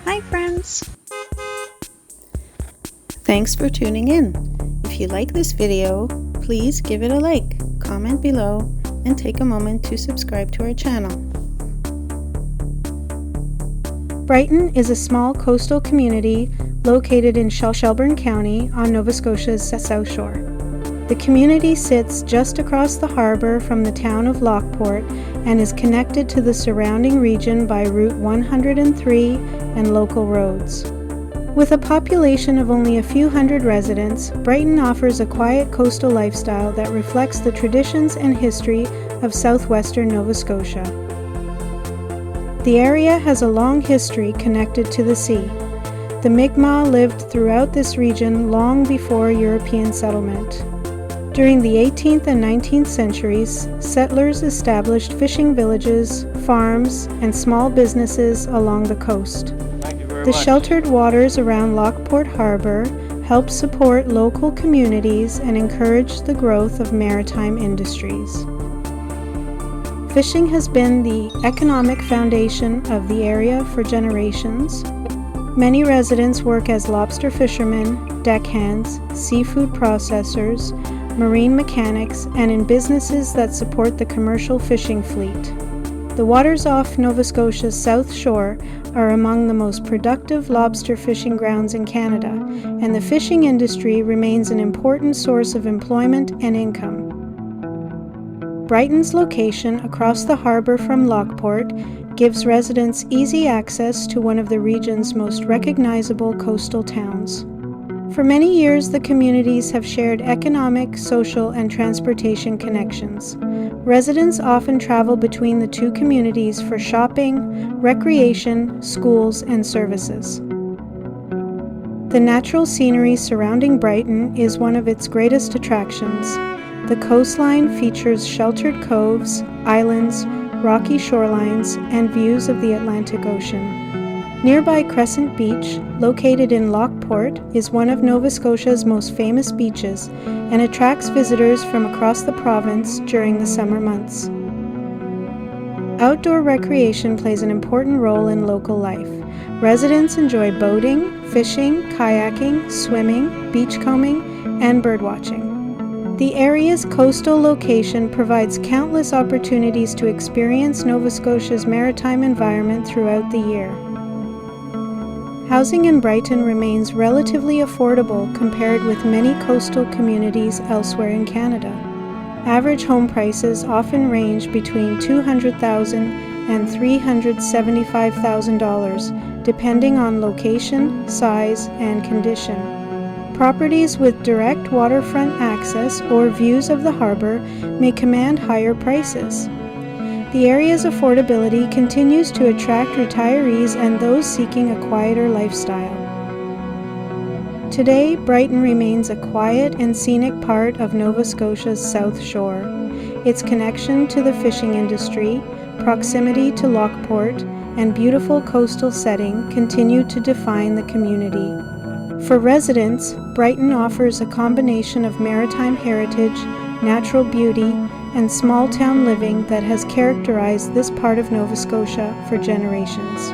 Hi friends! Thanks for tuning in. If you like this video, please give it a like, comment below, and take a moment to subscribe to our channel. Brighton is a small coastal community located in Shelburne County on Nova Scotia's south shore. The community sits just across the harbour from the town of Lockeport and is connected to the surrounding region by Route 103 and local roads. With a population of only a few hundred residents, Brighton offers a quiet coastal lifestyle that reflects the traditions and history of southwestern Nova Scotia. The area has a long history connected to the sea. The Mi'kmaq lived throughout this region long before European settlement. During the 18th and 19th centuries, settlers established fishing villages, farms, and small businesses along the coast. The sheltered waters around Lockeport Harbour help support local communities and encourage the growth of maritime industries. Fishing has been the economic foundation of the area for generations. Many residents work as lobster fishermen, deckhands, seafood processors, marine mechanics, and in businesses that support the commercial fishing fleet. The waters off Nova Scotia's south shore are among the most productive lobster fishing grounds in Canada, and the fishing industry remains an important source of employment and income. Brighton's location across the harbour from Lockeport gives residents easy access to one of the region's most recognizable coastal towns. For many years, the communities have shared economic, social, and transportation connections. Residents often travel between the two communities for shopping, recreation, schools, and services. The natural scenery surrounding Brighton is one of its greatest attractions. The coastline features sheltered coves, islands, rocky shorelines, and views of the Atlantic Ocean. Nearby Crescent Beach, located in Lockeport, is one of Nova Scotia's most famous beaches and attracts visitors from across the province during the summer months. Outdoor recreation plays an important role in local life. Residents enjoy boating, fishing, kayaking, swimming, beachcombing, and birdwatching. The area's coastal location provides countless opportunities to experience Nova Scotia's maritime environment throughout the year. Housing in Brighton remains relatively affordable compared with many coastal communities elsewhere in Canada. Average home prices often range between $200,000 and $375,000, depending on location, size, and condition. Properties with direct waterfront access or views of the harbour may command higher prices. The area's affordability continues to attract retirees and those seeking a quieter lifestyle. Today, Brighton remains a quiet and scenic part of Nova Scotia's south shore. Its connection to the fishing industry, proximity to Lockeport, and beautiful coastal setting continue to define the community. For residents, Brighton offers a combination of maritime heritage, natural beauty, and small-town living that has characterized this part of Nova Scotia for generations.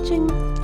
watching.